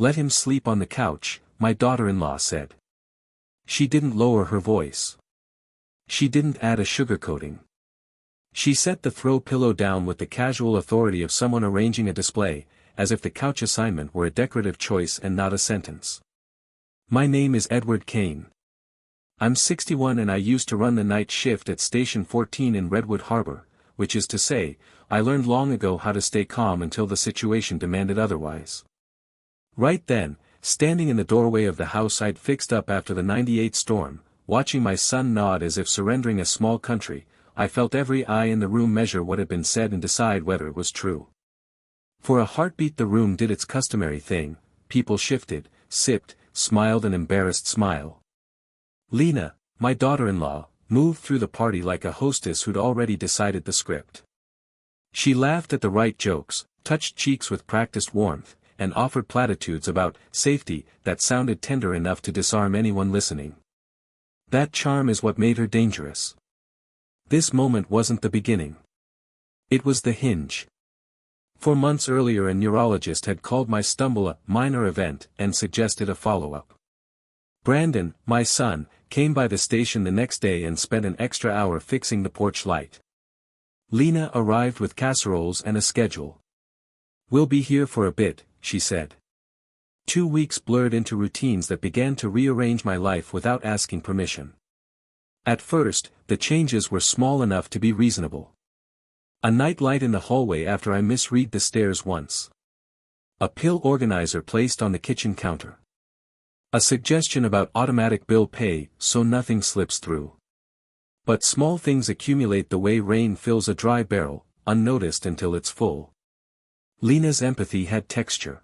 Let him sleep on the couch, my daughter-in-law said. She didn't lower her voice. She didn't add a sugarcoating. She set the throw pillow down with the casual authority of someone arranging a display, as if the couch assignment were a decorative choice and not a sentence. My name is Edward Kane. I'm 61 and I used to run the night shift at Station 14 in Redwood Harbor, which is to say, I learned long ago how to stay calm until the situation demanded otherwise. Right then, standing in the doorway of the house I'd fixed up after the '98 storm, watching my son nod as if surrendering a small country, I felt every eye in the room measure what had been said and decide whether it was true. For a heartbeat the room did its customary thing, people shifted, sipped, smiled an embarrassed smile. Lena, my daughter-in-law, moved through the party like a hostess who'd already decided the script. She laughed at the right jokes, touched cheeks with practiced warmth, and offered platitudes about safety that sounded tender enough to disarm anyone listening. That charm is what made her dangerous. This moment wasn't the beginning. It was the hinge. 4 months earlier a neurologist had called my stumble a minor event and suggested a follow-up. Brandon, my son, came by the station the next day and spent an extra hour fixing the porch light. Lena arrived with casseroles and a schedule. We'll be here for a bit, she said. 2 weeks blurred into routines that began to rearrange my life without asking permission. At first, the changes were small enough to be reasonable. A night light in the hallway after I misread the stairs once. A pill organizer placed on the kitchen counter. A suggestion about automatic bill pay so nothing slips through. But small things accumulate the way rain fills a dry barrel, unnoticed until it's full. Lena's empathy had texture.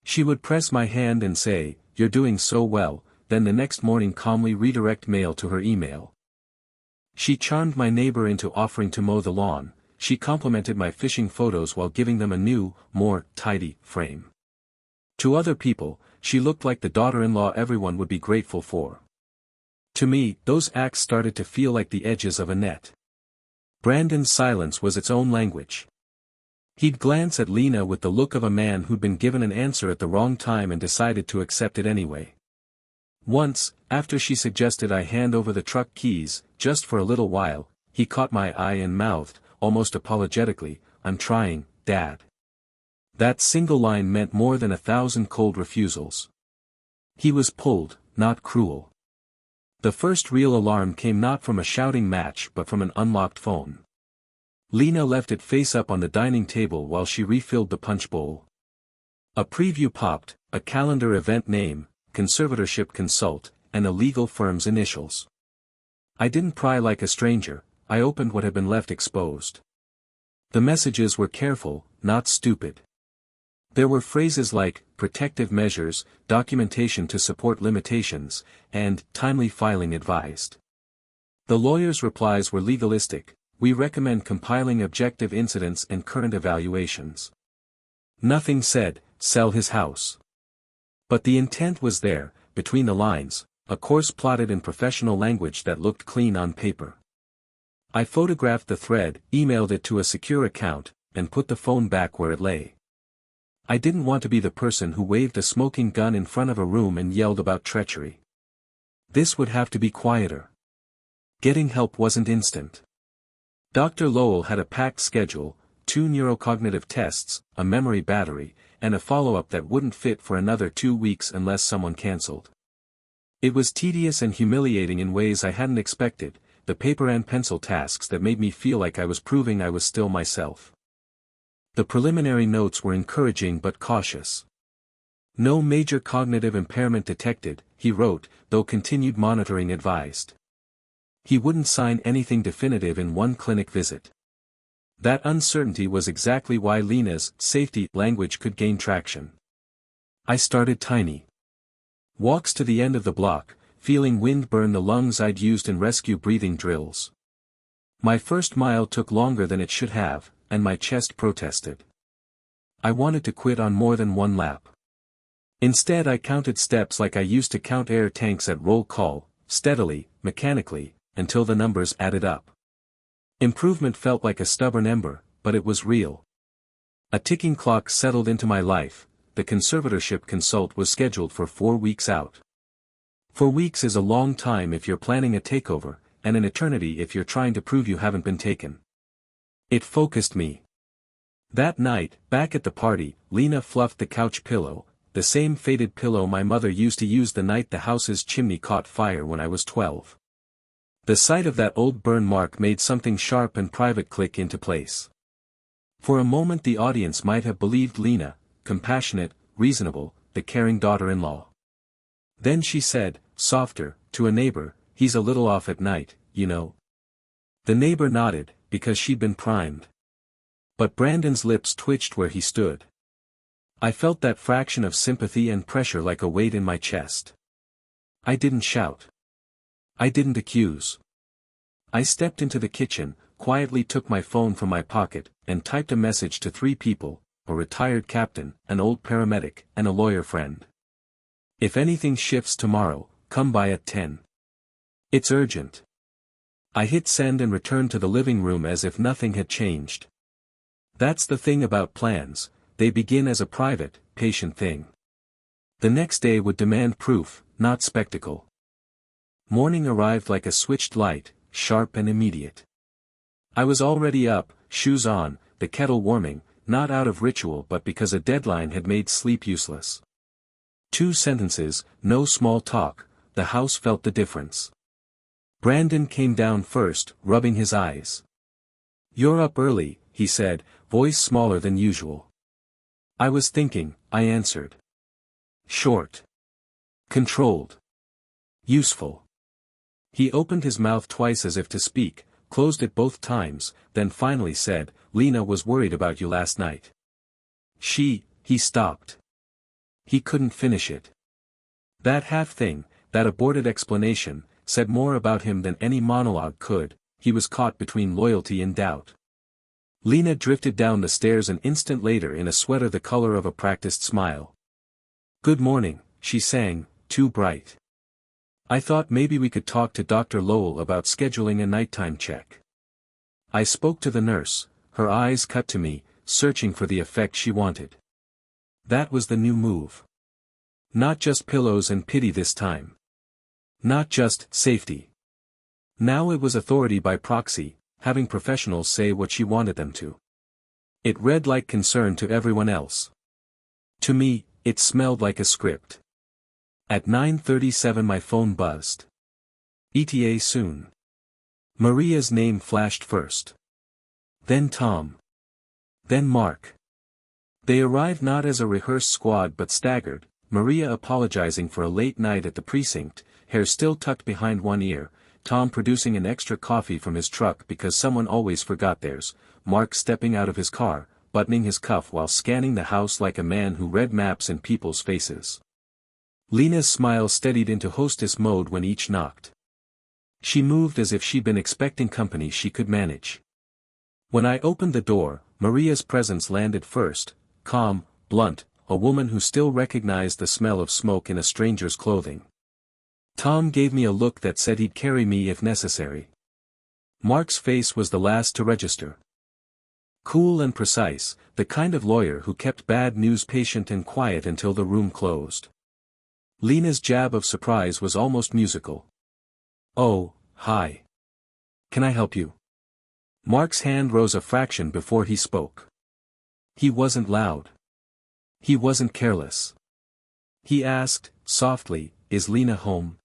She would press my hand and say, "You're doing so well," then the next morning calmly redirect mail to her email. She charmed my neighbor into offering to mow the lawn. She complimented my fishing photos while giving them a new, more tidy frame. To other people, she looked like the daughter-in-law everyone would be grateful for. To me, those acts started to feel like the edges of a net. Brandon's silence was its own language. He'd glance at Lena with the look of a man who'd been given an answer at the wrong time and decided to accept it anyway. Once, after she suggested I hand over the truck keys, just for a little while, he caught my eye and mouthed, almost apologetically, "I'm trying, Dad." That single line meant more than 1,000 cold refusals. He was pulled, not cruel. The first real alarm came not from a shouting match but from an unlocked phone. Lena left it face up on the dining table while she refilled the punch bowl. A preview popped, a calendar event name, conservatorship consult, and a legal firm's initials. I didn't pry like a stranger, I opened what had been left exposed. The messages were careful, not stupid. There were phrases like, protective measures, documentation to support limitations, and timely filing advised. The lawyer's replies were legalistic. We recommend compiling objective incidents and current evaluations. Nothing said, sell his house. But the intent was there, between the lines, a course plotted in professional language that looked clean on paper. I photographed the thread, emailed it to a secure account, and put the phone back where it lay. I didn't want to be the person who waved a smoking gun in front of a room and yelled about treachery. This would have to be quieter. Getting help wasn't instant. Dr. Lowell had a packed schedule, 2 neurocognitive tests, a memory battery, and a follow-up that wouldn't fit for another 2 weeks unless someone cancelled. It was tedious and humiliating in ways I hadn't expected, the paper and pencil tasks that made me feel like I was proving I was still myself. The preliminary notes were encouraging but cautious. No major cognitive impairment detected, he wrote, though continued monitoring advised. He wouldn't sign anything definitive in one clinic visit. That uncertainty was exactly why Lena's safety language could gain traction. I started tiny. Walks to the end of the block, feeling wind burn the lungs I'd used in rescue breathing drills. My first mile took longer than it should have, and my chest protested. I wanted to quit on more than one lap. Instead I counted steps like I used to count air tanks at roll call, steadily, mechanically, until the numbers added up. Improvement felt like a stubborn ember, but it was real. A ticking clock settled into my life, the conservatorship consult was scheduled for 4 weeks out. 4 weeks is a long time if you're planning a takeover, and an eternity if you're trying to prove you haven't been taken. It focused me. That night, back at the party, Lena fluffed the couch pillow, the same faded pillow my mother used to use the night the house's chimney caught fire when I was 12. The sight of that old burn mark made something sharp and private click into place. For a moment the audience might have believed Lena, compassionate, reasonable, the caring daughter-in-law. Then she said, softer, to a neighbor, "He's a little off at night, you know." The neighbor nodded, because she'd been primed. But Brandon's lips twitched where he stood. I felt that fraction of sympathy and pressure like a weight in my chest. I didn't shout. I didn't accuse. I stepped into the kitchen, quietly took my phone from my pocket, and typed a message to 3 people, a retired captain, an old paramedic, and a lawyer friend. If anything shifts tomorrow, come by at 10. It's urgent. I hit send and returned to the living room as if nothing had changed. That's the thing about plans, they begin as a private, patient thing. The next day would demand proof, not spectacle. Morning arrived like a switched light, sharp and immediate. I was already up, shoes on, the kettle warming, not out of ritual but because a deadline had made sleep useless. 2 sentences, no small talk, the house felt the difference. Brandon came down first, rubbing his eyes. "You're up early," he said, voice smaller than usual. "I was thinking," I answered. Short. Controlled. Useful. He opened his mouth twice as if to speak, closed it both times, then finally said, "Lena was worried about you last night." He stopped. He couldn't finish it. That half thing, that aborted explanation, said more about him than any monologue could. He was caught between loyalty and doubt. Lena drifted down the stairs an instant later in a sweater the color of a practiced smile. "Good morning," she sang, too bright. "I thought maybe we could talk to Dr. Lowell about scheduling a nighttime check." I spoke to the nurse, her eyes cut to me, searching for the effect she wanted. That was the new move. Not just pillows and pity this time. Not just safety. Now it was authority by proxy, having professionals say what she wanted them to. It read like concern to everyone else. To me, it smelled like a script. At 9:37 my phone buzzed. ETA soon. Maria's name flashed first. Then Tom. Then Mark. They arrived not as a rehearsed squad but staggered, Maria apologizing for a late night at the precinct, hair still tucked behind one ear, Tom producing an extra coffee from his truck because someone always forgot theirs, Mark stepping out of his car, buttoning his cuff while scanning the house like a man who read maps in people's faces. Lena's smile steadied into hostess mode when each knocked. She moved as if she'd been expecting company she could manage. When I opened the door, Maria's presence landed first, calm, blunt, a woman who still recognized the smell of smoke in a stranger's clothing. Tom gave me a look that said he'd carry me if necessary. Mark's face was the last to register. Cool and precise, the kind of lawyer who kept bad news patient and quiet until the room closed. Lena's jab of surprise was almost musical. "Oh, hi. Can I help you?" Mark's hand rose a fraction before he spoke. He wasn't loud. He wasn't careless. He asked, softly, "Is Lena home?"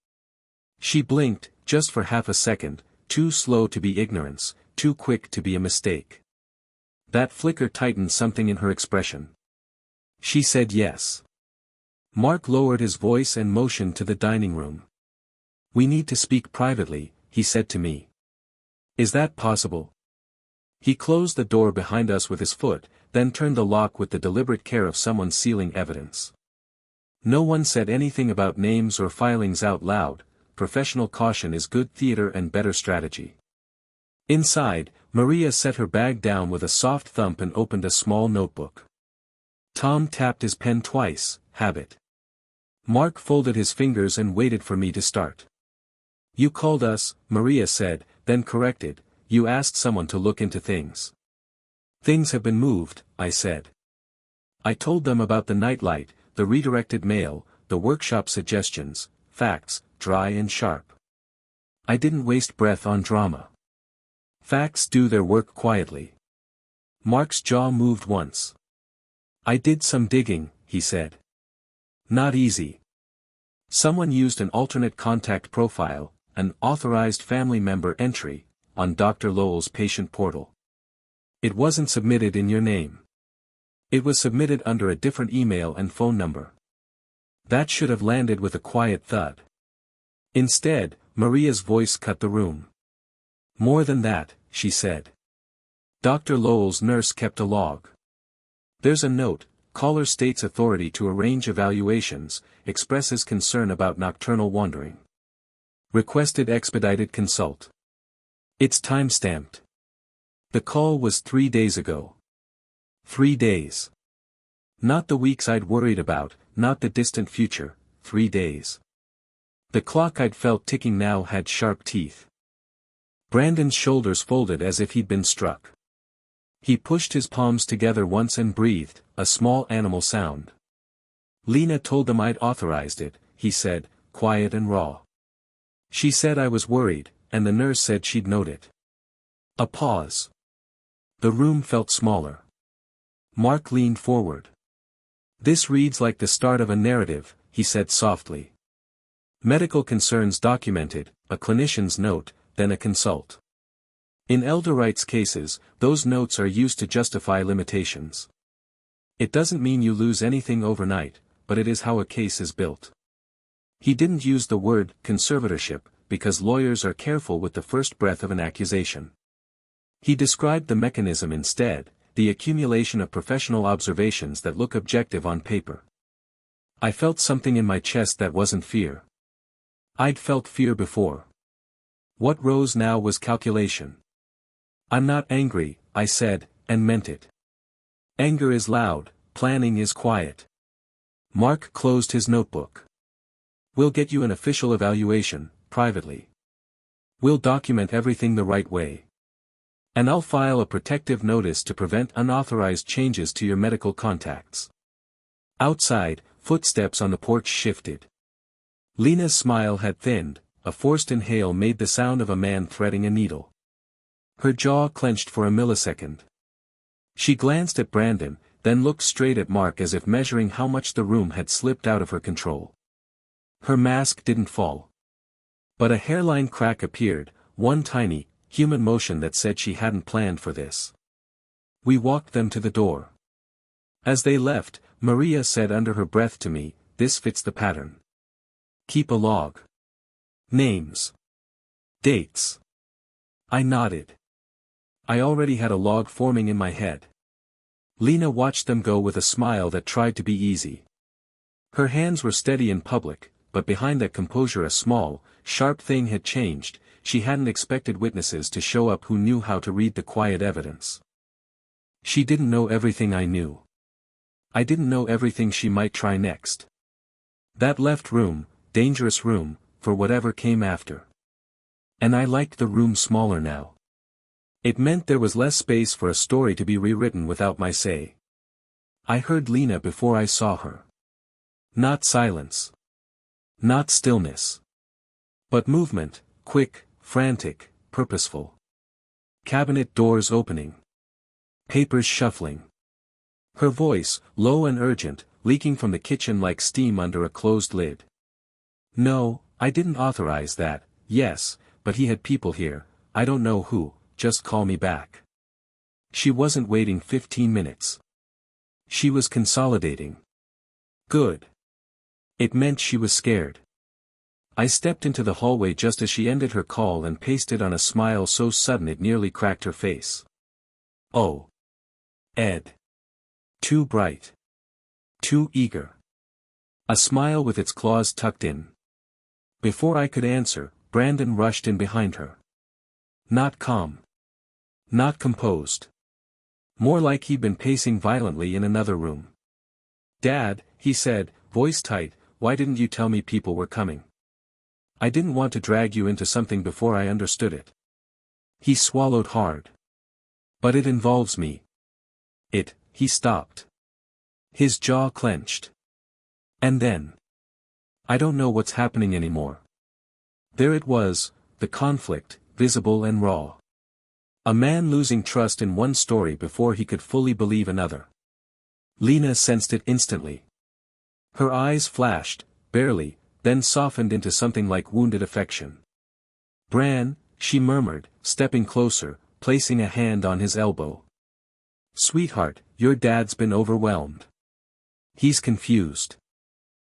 She blinked, just for half a second, too slow to be ignorance, too quick to be a mistake. That flicker tightened something in her expression. She said yes. Mark lowered his voice and motioned to the dining room. "We need to speak privately," he said to me. "Is that possible?" He closed the door behind us with his foot, then turned the lock with the deliberate care of someone sealing evidence. No one said anything about names or filings out loud. Professional caution is good theater and better strategy. Inside, Maria set her bag down with a soft thump and opened a small notebook. Tom tapped his pen twice, habit. Mark folded his fingers and waited for me to start. "You called us," Maria said, then corrected, "You asked someone to look into things." "Things have been moved," I said. I told them about the nightlight, the redirected mail, the workshop suggestions, facts, dry and sharp. I didn't waste breath on drama. Facts do their work quietly. Mark's jaw moved once. I did some digging, he said. Not easy. Someone used an alternate contact profile, an authorized family member entry, on Dr. Lowell's patient portal. It wasn't submitted in your name. It was submitted under a different email and phone number. That should have landed with a quiet thud. Instead, Maria's voice cut the room. More than that, she said. Dr. Lowell's nurse kept a log. There's a note, caller states authority to arrange evaluations, expresses concern about nocturnal wandering. Requested expedited consult. It's time-stamped. The call was 3 days ago. 3 days. Not the weeks I'd worried about, not the distant future, 3 days. The clock I'd felt ticking now had sharp teeth. Brandon's shoulders folded as if he'd been struck. He pushed his palms together once and breathed, a small animal sound. Lena told them I'd authorized it, he said, quiet and raw. She said I was worried, and the nurse said she'd note it. A pause. The room felt smaller. Mark leaned forward. This reads like the start of a narrative, he said softly. Medical concerns documented, a clinician's note, then a consult. In elder rights cases, those notes are used to justify limitations. It doesn't mean you lose anything overnight, but it is how a case is built. He didn't use the word conservatorship, because lawyers are careful with the first breath of an accusation. He described the mechanism instead, the accumulation of professional observations that look objective on paper. I felt something in my chest that wasn't fear. I'd felt fear before. What rose now was calculation. I'm not angry, I said, and meant it. Anger is loud, planning is quiet. Mark closed his notebook. We'll get you an official evaluation, privately. We'll document everything the right way. And I'll file a protective notice to prevent unauthorized changes to your medical contacts. Outside, footsteps on the porch shifted. Lena's smile had thinned, a forced inhale made the sound of a man threading a needle. Her jaw clenched for a millisecond. She glanced at Brandon, then looked straight at Mark as if measuring how much the room had slipped out of her control. Her mask didn't fall. But a hairline crack appeared, one tiny, human motion that said she hadn't planned for this. We walked them to the door. As they left, Maria said under her breath to me, this fits the pattern. Keep a log. Names. Dates. I nodded. I already had a log forming in my head. Lena watched them go with a smile that tried to be easy. Her hands were steady in public, but behind that composure a small, sharp thing had changed. She hadn't expected witnesses to show up who knew how to read the quiet evidence. She didn't know everything I knew. I didn't know everything she might try next. That left room, dangerous room, for whatever came after. And I liked the room smaller now. It meant there was less space for a story to be rewritten without my say. I heard Lena before I saw her. Not silence. Not stillness. But movement, quick, frantic, purposeful. Cabinet doors opening. Papers shuffling. Her voice, low and urgent, leaking from the kitchen like steam under a closed lid. No, I didn't authorize that, yes, but he had people here, I don't know who, just call me back. She wasn't waiting 15 minutes. She was consolidating. Good. It meant she was scared. I stepped into the hallway just as she ended her call and pasted on a smile so sudden it nearly cracked her face. Oh. Ed. Too bright. Too eager. A smile with its claws tucked in. Before I could answer, Brandon rushed in behind her. Not calm. Not composed. More like he'd been pacing violently in another room. Dad, he said, voice tight, why didn't you tell me people were coming? I didn't want to drag you into something before I understood it. He swallowed hard. But it involves me. He stopped. His jaw clenched. And then. I don't know what's happening anymore. There it was, the conflict, visible and raw. A man losing trust in one story before he could fully believe another. Lena sensed it instantly. Her eyes flashed, barely, then softened into something like wounded affection. "Bran," she murmured, stepping closer, placing a hand on his elbow. "Sweetheart, your dad's been overwhelmed. He's confused.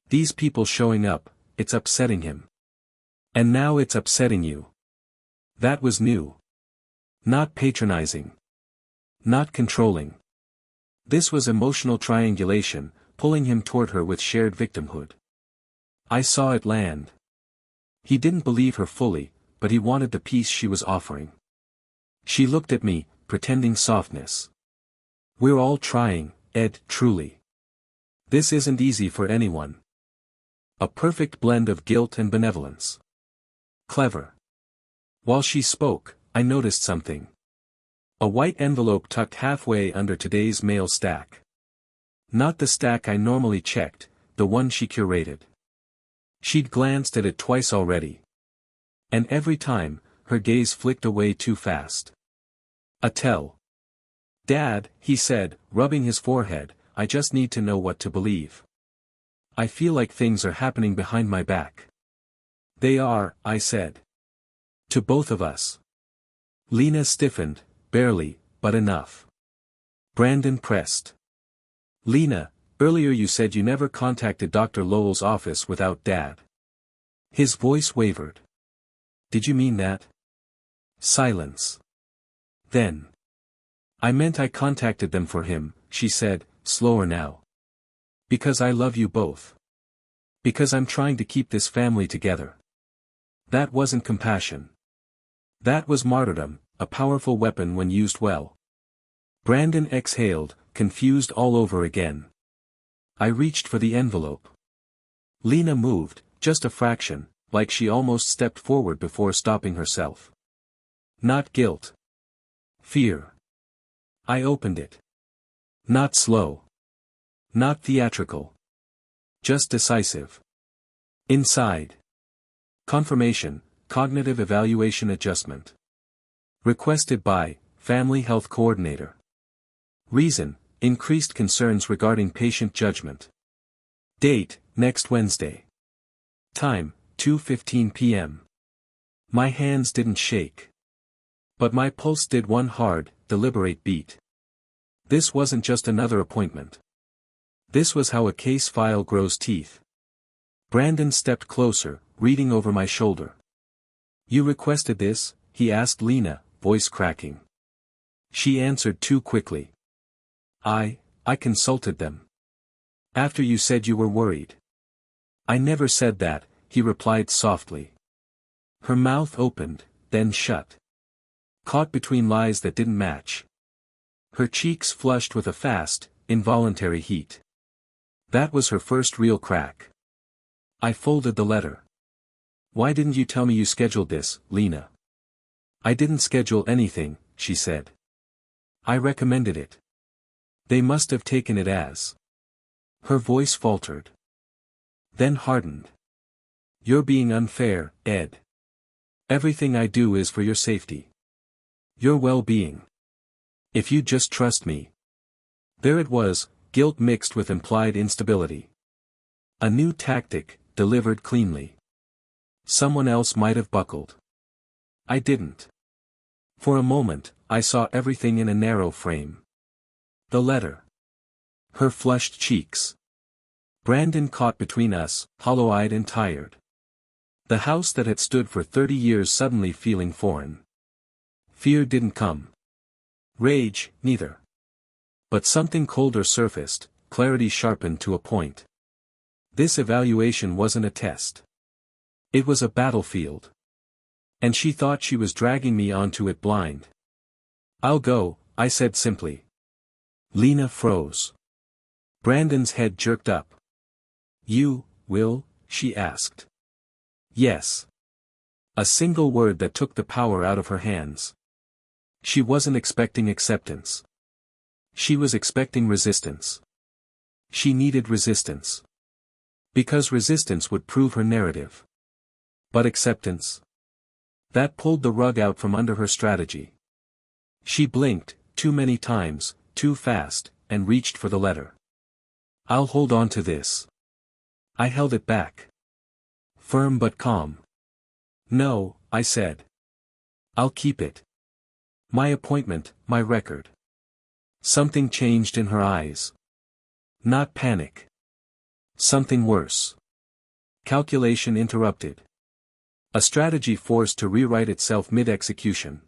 These people showing up, it's upsetting him. And now it's upsetting you." That was new. Not patronizing. Not controlling. This was emotional triangulation, pulling him toward her with shared victimhood. I saw it land. He didn't believe her fully, but he wanted the peace she was offering. She looked at me, pretending softness. "We're all trying, Ed, truly. This isn't easy for anyone." A perfect blend of guilt and benevolence. Clever. While she spoke, I noticed something. A white envelope tucked halfway under today's mail stack. Not the stack I normally checked, the one she curated. She'd glanced at it twice already. And every time, her gaze flicked away too fast. "A tell. Dad," he said, rubbing his forehead, "I just need to know what to believe. I feel like things are happening behind my back." "They are," I said. "To both of us." Lena stiffened, barely, but enough. Brandon pressed. "Lena, earlier you said you never contacted Dr. Lowell's office without Dad." His voice wavered. "Did you mean that?" Silence. Then. "I meant I contacted them for him," she said, slower now. "Because I love you both. Because I'm trying to keep this family together." That wasn't compassion. That was martyrdom, a powerful weapon when used well. Brandon exhaled, confused all over again. I reached for the envelope. Lena moved, just a fraction, like she almost stepped forward before stopping herself. Not guilt. Fear. I opened it. Not slow. Not theatrical. Just decisive. Inside. Confirmation, cognitive evaluation adjustment. Requested by, Family Health Coordinator. Reason, increased concerns regarding patient judgment. Date, next Wednesday. Time, 2:15 p.m. My hands didn't shake. But my pulse did one hard, deliberate beat. This wasn't just another appointment. This was how a case file grows teeth. Brandon stepped closer, reading over my shoulder. "You requested this?" he asked Lena, voice cracking. She answered too quickly. I consulted them. After you said you were worried." "I never said that," he replied softly. Her mouth opened, then shut. Caught between lies that didn't match. Her cheeks flushed with a fast, involuntary heat. That was her first real crack. I folded the letter. "Why didn't you tell me you scheduled this, Lena?" "I didn't schedule anything," she said. "I recommended it. They must have taken it as." Her voice faltered. Then hardened. "You're being unfair, Ed. Everything I do is for your safety. Your well-being. If you just trust me." There it was, guilt mixed with implied instability. A new tactic, delivered cleanly. Someone else might have buckled. I didn't. For a moment, I saw everything in a narrow frame. The letter. Her flushed cheeks. Brandon caught between us, hollow-eyed and tired. The house that had stood for 30 years suddenly feeling foreign. Fear didn't come. Rage, neither. But something colder surfaced, clarity sharpened to a point. This evaluation wasn't a test. It was a battlefield. And she thought she was dragging me onto it blind. "I'll go," I said simply. Lena froze. Brandon's head jerked up. "You, will?" she asked. "Yes." A single word that took the power out of her hands. She wasn't expecting acceptance. She was expecting resistance. She needed resistance. Because resistance would prove her narrative. But acceptance? That pulled the rug out from under her strategy. She blinked, too many times, too fast, and reached for the letter. I'll hold on to this. I held it back. Firm but calm. No, I said. I'll keep it. My appointment, my record. Something changed in her eyes. Not panic. Something worse. Calculation interrupted. A strategy forced to rewrite itself mid-execution.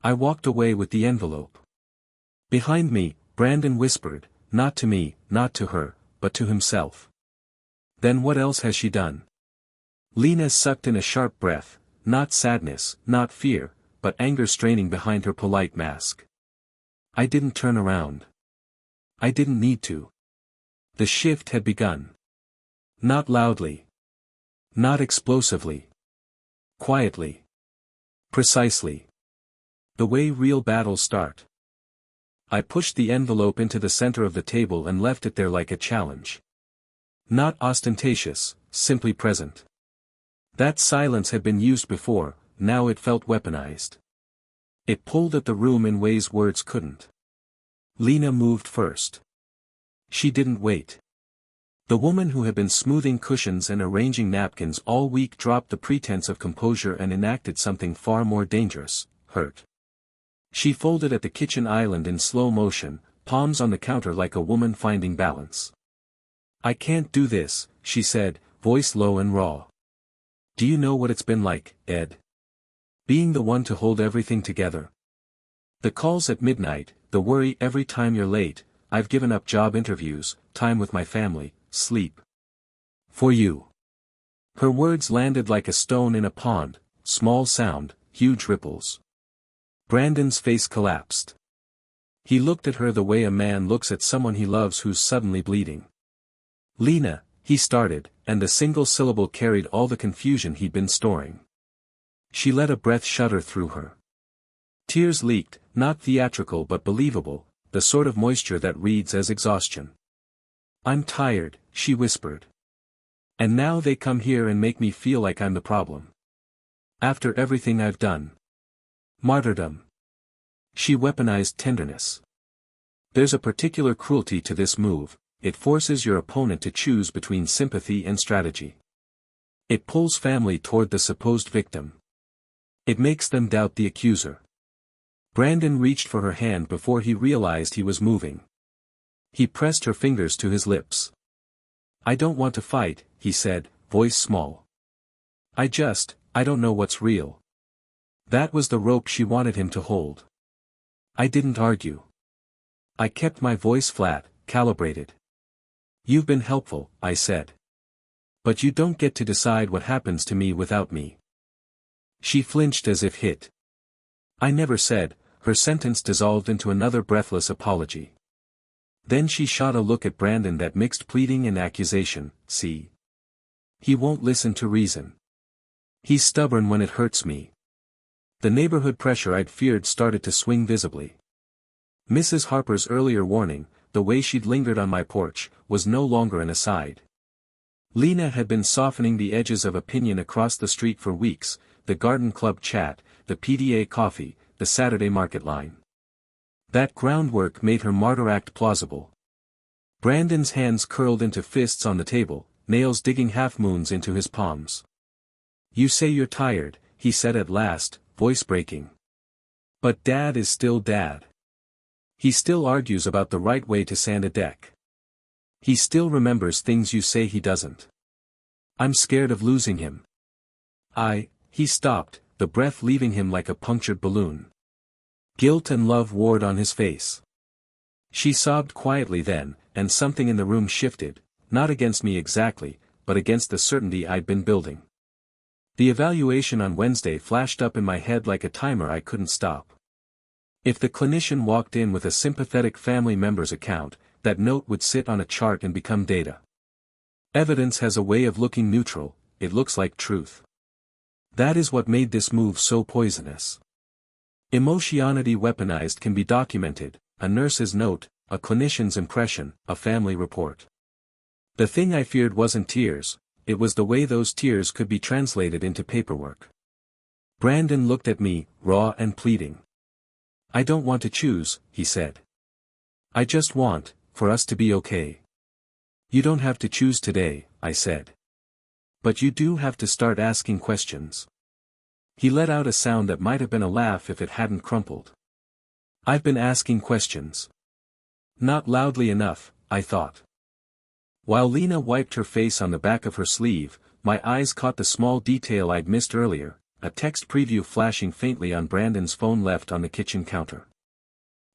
I walked away with the envelope. Behind me, Brandon whispered, not to me, not to her, but to himself. Then what else has she done? Lena sucked in a sharp breath, not sadness, not fear, but anger straining behind her polite mask. I didn't turn around. I didn't need to. The shift had begun. Not loudly. Not explosively. Quietly. Precisely. The way real battles start. I pushed the envelope into the center of the table and left it there like a challenge. Not ostentatious, simply present. That silence had been used before, now it felt weaponized. It pulled at the room in ways words couldn't. Lena moved first. She didn't wait. The woman who had been smoothing cushions and arranging napkins all week dropped the pretense of composure and enacted something far more dangerous, hurt. She folded at the kitchen island in slow motion, palms on the counter like a woman finding balance. I can't do this, she said, voice low and raw. Do you know what it's been like, Ed? Being the one to hold everything together. The calls at midnight, the worry every time you're late, I've given up job interviews, time with my family, sleep. For you. Her words landed like a stone in a pond, small sound, huge ripples. Brandon's face collapsed. He looked at her the way a man looks at someone he loves who's suddenly bleeding. Lena, he started, and the single syllable carried all the confusion he'd been storing. She let a breath shudder through her. Tears leaked, not theatrical but believable, the sort of moisture that reads as exhaustion. I'm tired, she whispered. And now they come here and make me feel like I'm the problem. After everything I've done. Martyrdom. She weaponized tenderness. There's a particular cruelty to this move, it forces your opponent to choose between sympathy and strategy. It pulls family toward the supposed victim. It makes them doubt the accuser. Brandon reached for her hand before he realized he was moving. He pressed her fingers to his lips. I don't want to fight, he said, voice small. I don't know what's real. That was the rope she wanted him to hold. I didn't argue. I kept my voice flat, calibrated. You've been helpful, I said. But you don't get to decide what happens to me without me. She flinched as if hit. I never said, her sentence dissolved into another breathless apology. Then she shot a look at Brandon that mixed pleading and accusation, see? He won't listen to reason. He's stubborn when it hurts me. The neighborhood pressure I'd feared started to swing visibly. Mrs. Harper's earlier warning, the way she'd lingered on my porch, was no longer an aside. Lena had been softening the edges of opinion across the street for weeks, the garden club chat, the PDA coffee, the Saturday market line. That groundwork made her martyr act plausible. Brandon's hands curled into fists on the table, nails digging half-moons into his palms. You say you're tired, he said at last, voice breaking. But Dad is still Dad. He still argues about the right way to sand a deck. He still remembers things you say he doesn't. I'm scared of losing him. He stopped, the breath leaving him like a punctured balloon. Guilt and love warred on his face. She sobbed quietly then, and something in the room shifted, not against me exactly, but against the certainty I'd been building. The evaluation on Wednesday flashed up in my head like a timer I couldn't stop. If the clinician walked in with a sympathetic family member's account, that note would sit on a chart and become data. Evidence has a way of looking neutral, it looks like truth. That is what made this move so poisonous. Emotionality weaponized can be documented, a nurse's note, a clinician's impression, a family report. The thing I feared wasn't tears, it was the way those tears could be translated into paperwork. Brandon looked at me, raw and pleading. "I don't want to choose," he said. "I just want, for us to be okay." "You don't have to choose today," I said. "But you do have to start asking questions." He let out a sound that might have been a laugh if it hadn't crumpled. "I've been asking questions." Not loudly enough, I thought. While Lena wiped her face on the back of her sleeve, my eyes caught the small detail I'd missed earlier, a text preview flashing faintly on Brandon's phone left on the kitchen counter.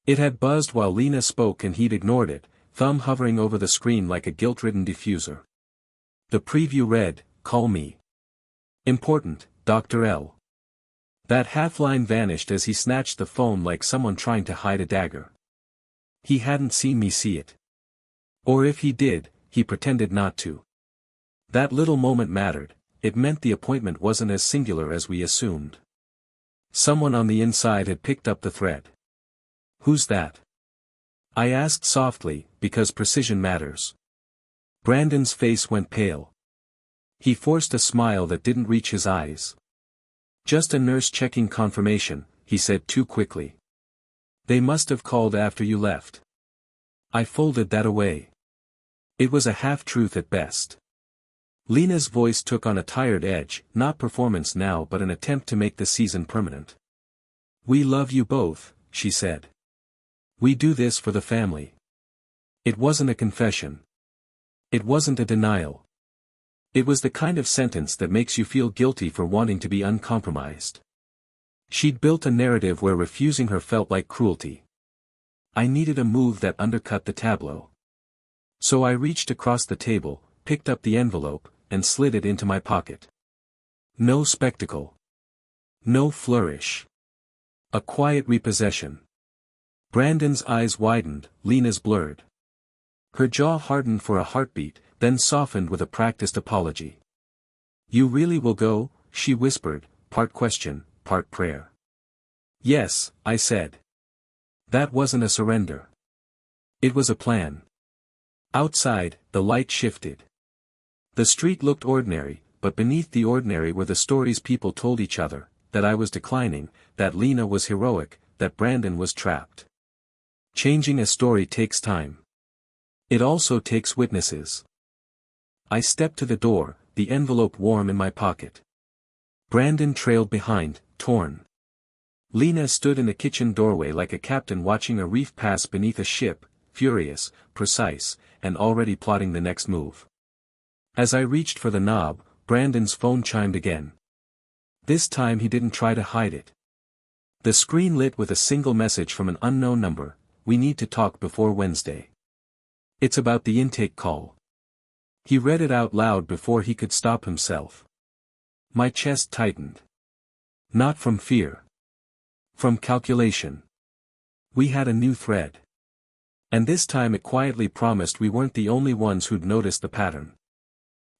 It had buzzed while Lena spoke and he'd ignored it, thumb hovering over the screen like a guilt-ridden diffuser. The preview read, "Call me. Important, Dr. L." That half-line vanished as he snatched the phone like someone trying to hide a dagger. He hadn't seen me see it. Or if he did, he pretended not to. That little moment mattered, it meant the appointment wasn't as singular as we assumed. Someone on the inside had picked up the thread. "Who's that?" I asked softly, because precision matters. Brandon's face went pale. He forced a smile that didn't reach his eyes. "Just a nurse checking confirmation," he said too quickly. "They must have called after you left." I folded that away. It was a half-truth at best. Lena's voice took on a tired edge, not performance now but an attempt to make the season permanent. "We love you both," she said. "We do this for the family." It wasn't a confession. It wasn't a denial. It was the kind of sentence that makes you feel guilty for wanting to be uncompromised. She'd built a narrative where refusing her felt like cruelty. I needed a move that undercut the tableau. So I reached across the table, picked up the envelope, and slid it into my pocket. No spectacle. No flourish. A quiet repossession. Brandon's eyes widened, Lena's blurred. Her jaw hardened for a heartbeat, then softened with a practiced apology. "You really will go?" she whispered, part question, part prayer. "Yes," I said. That wasn't a surrender. It was a plan. Outside, the light shifted. The street looked ordinary, but beneath the ordinary were the stories people told each other, that I was declining, that Lena was heroic, that Brandon was trapped. Changing a story takes time. It also takes witnesses. I stepped to the door, the envelope warm in my pocket. Brandon trailed behind, torn. Lena stood in the kitchen doorway like a captain watching a reef pass beneath a ship, furious, precise, and already plotting the next move. As I reached for the knob, Brandon's phone chimed again. This time he didn't try to hide it. The screen lit with a single message from an unknown number: "We need to talk before Wednesday. It's about the intake call." He read it out loud before he could stop himself. My chest tightened. Not from fear. From calculation. We had a new thread. And this time it quietly promised we weren't the only ones who'd noticed the pattern.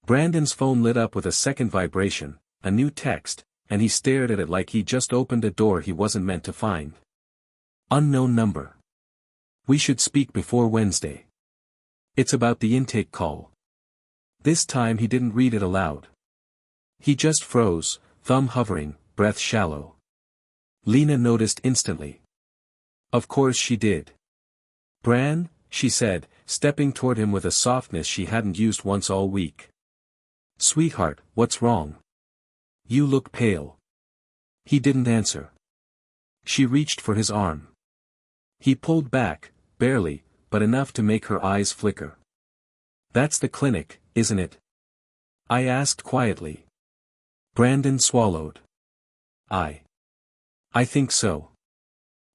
Brandon's phone lit up with a second vibration, a new text, and he stared at it like he'd just opened a door he wasn't meant to find. Unknown number. "We should speak before Wednesday. It's about the intake call." This time he didn't read it aloud. He just froze, thumb hovering, breath shallow. Lena noticed instantly. Of course she did. "Bran," she said, stepping toward him with a softness she hadn't used once all week. "Sweetheart, what's wrong? You look pale." He didn't answer. She reached for his arm. He pulled back, barely, but enough to make her eyes flicker. "That's the clinic, isn't it?" I asked quietly. Brandon swallowed. I think so."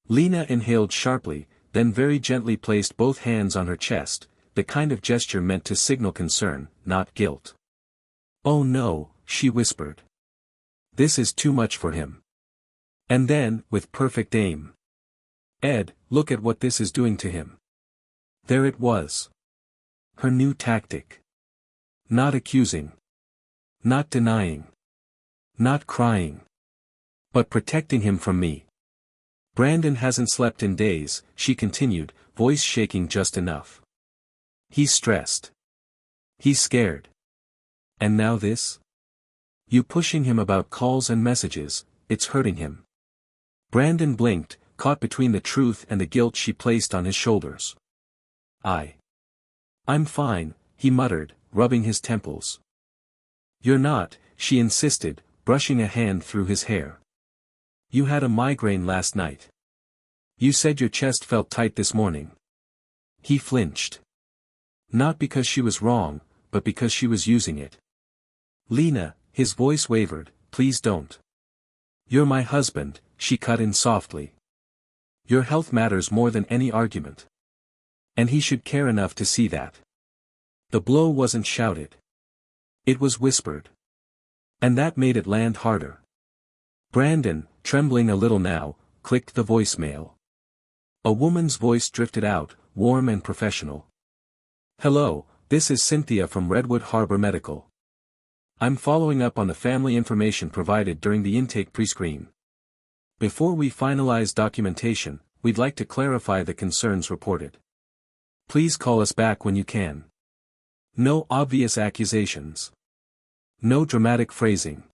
Lena inhaled sharply, then very gently placed both hands on her chest, the kind of gesture meant to signal concern, not guilt. "Oh no," she whispered. "This is too much for him." And then, with perfect aim. "Ed, look at what this is doing to him." There it was. Her new tactic. Not accusing. Not denying. Not crying. But protecting him from me. "Brandon hasn't slept in days," she continued, voice shaking just enough. He's stressed. He's scared. And now this? You pushing him about calls and messages, it's hurting him. Brandon blinked, caught between the truth and the guilt she placed on his shoulders. I'm fine, he muttered, rubbing his temples. You're not, she insisted, brushing a hand through his hair. You had a migraine last night. You said your chest felt tight this morning. He flinched. Not because she was wrong, but because she was using it. Lena, his voice wavered, please don't. You're my husband, she cut in softly. Your health matters more than any argument. And he should care enough to see that. The blow wasn't shouted. It was whispered. And that made it land harder. Brandon, trembling a little now, clicked the voicemail. A woman's voice drifted out, warm and professional. Hello, this is Cynthia from Redwood Harbor Medical. I'm following up on the family information provided during the intake prescreen. Before we finalize documentation, we'd like to clarify the concerns reported. Please call us back when you can. No obvious accusations. No dramatic phrasing.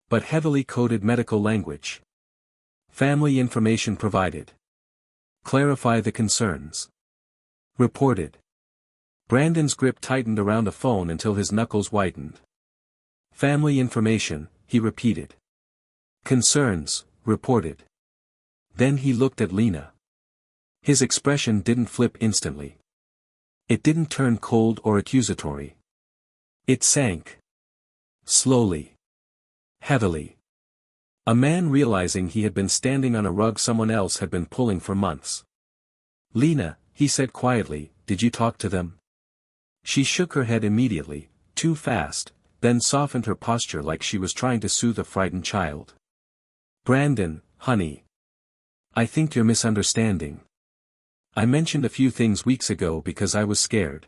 But heavily coded medical language. Family information provided. Clarify the concerns. Reported. Brandon's grip tightened around the phone until his knuckles whitened. Family information, he repeated. Concerns, reported. Then he looked at Lena. His expression didn't flip instantly. It didn't turn cold or accusatory. It sank. Slowly. Heavily. A man realizing he had been standing on a rug someone else had been pulling for months. Lena, he said quietly, did you talk to them? She shook her head immediately, too fast, then softened her posture like she was trying to soothe a frightened child. Brandon, honey. I think you're misunderstanding. I mentioned a few things weeks ago because I was scared.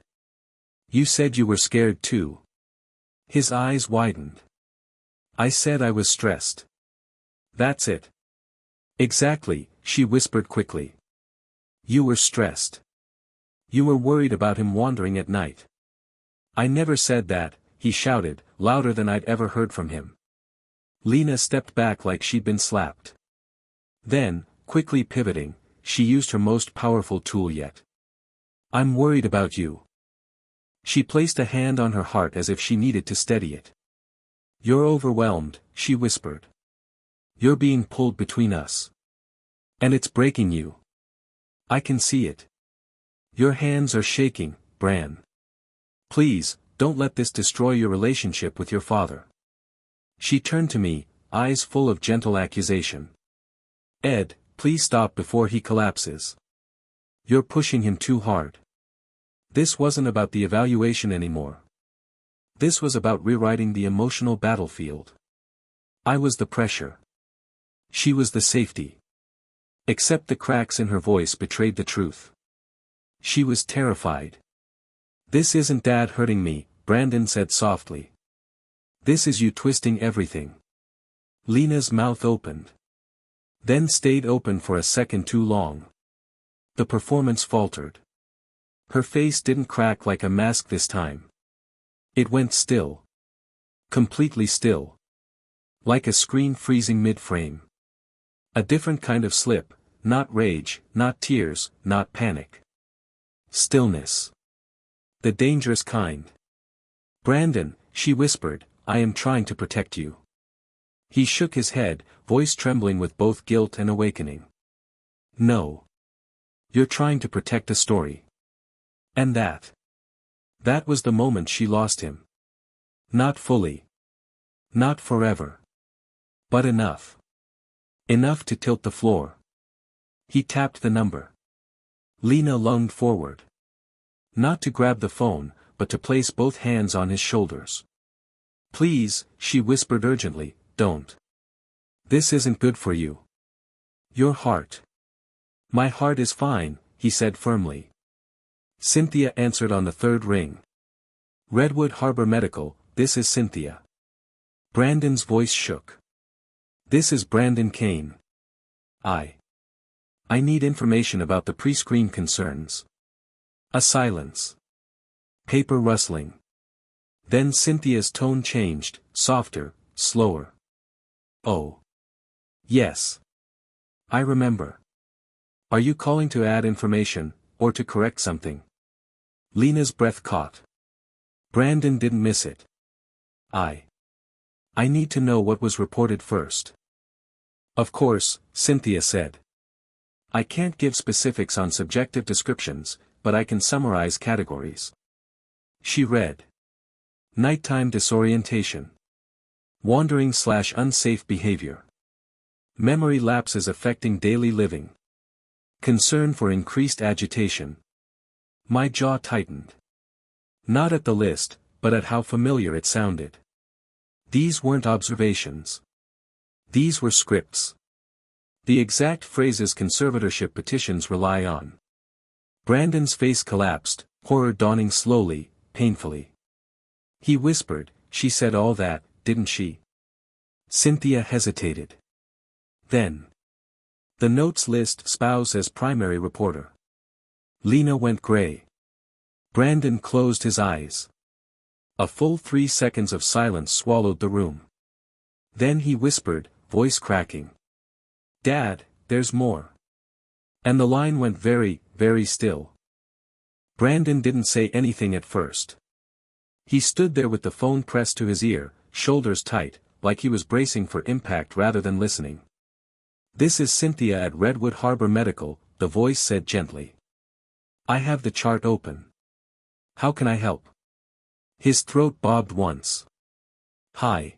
You said you were scared too. His eyes widened. I said I was stressed. That's it. Exactly, she whispered quickly. You were stressed. You were worried about him wandering at night. I never said that, he shouted, louder than I'd ever heard from him. Lena stepped back like she'd been slapped. Then, quickly pivoting, she used her most powerful tool yet. I'm worried about you. She placed a hand on her heart as if she needed to steady it. You're overwhelmed, she whispered. You're being pulled between us. And it's breaking you. I can see it. Your hands are shaking, Bran. Please, don't let this destroy your relationship with your father. She turned to me, eyes full of gentle accusation. Ed, please stop before he collapses. You're pushing him too hard. This wasn't about the evaluation anymore. This was about rewriting the emotional battlefield. I was the pressure. She was the safety. Except the cracks in her voice betrayed the truth. She was terrified. This isn't Dad hurting me, Brandon said softly. This is you twisting everything. Lena's mouth opened. Then stayed open for a second too long. The performance faltered. Her face didn't crack like a mask this time. It went still. Completely still. Like a screen freezing mid-frame. A different kind of slip, not rage, not tears, not panic. Stillness. The dangerous kind. Brandon, she whispered, I am trying to protect you. He shook his head, voice trembling with both guilt and awakening. No. You're trying to protect a story. And that. That was the moment she lost him. Not fully. Not forever. But enough. Enough to tilt the floor. He tapped the number. Lena lunged forward. Not to grab the phone, but to place both hands on his shoulders. Please, she whispered urgently, don't. This isn't good for you. Your heart. My heart is fine, he said firmly. Cynthia answered on the third ring. Redwood Harbor Medical, this is Cynthia. Brandon's voice shook. This is Brandon Kane. I need information about the pre-screen concerns. A silence. Paper rustling. Then Cynthia's tone changed, softer, slower. Oh. Yes. I remember. Are you calling to add information, or to correct something? Lena's breath caught. Brandon didn't miss it. I need to know what was reported first. Of course, Cynthia said. I can't give specifics on subjective descriptions, but I can summarize categories. She read. Nighttime disorientation. Wandering/unsafe behavior. Memory lapses affecting daily living. Concern for increased agitation. My jaw tightened. Not at the list, but at how familiar it sounded. These weren't observations. These were scripts. The exact phrases conservatorship petitions rely on. Brandon's face collapsed, horror dawning slowly, painfully. He whispered, she said all that, didn't she? Cynthia hesitated. Then. The notes list spouse as primary reporter. Lena went gray. Brandon closed his eyes. A full 3 seconds of silence swallowed the room. Then he whispered, voice cracking. Dad, there's more. And the line went very, very still. Brandon didn't say anything at first. He stood there with the phone pressed to his ear, shoulders tight, like he was bracing for impact rather than listening. This is Cynthia at Redwood Harbor Medical, the voice said gently. I have the chart open. How can I help? His throat bobbed once. Hi.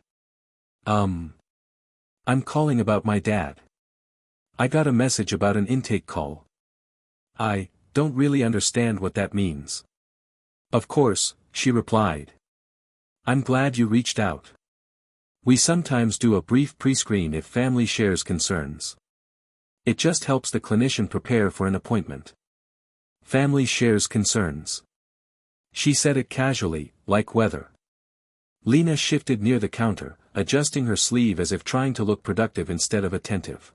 I'm calling about my dad. I got a message about an intake call. I don't really understand what that means. Of course, she replied. I'm glad you reached out. We sometimes do a brief pre-screen if family shares concerns. It just helps the clinician prepare for an appointment. Family shares concerns. She said it casually, like weather. Lena shifted near the counter, adjusting her sleeve as if trying to look productive instead of attentive.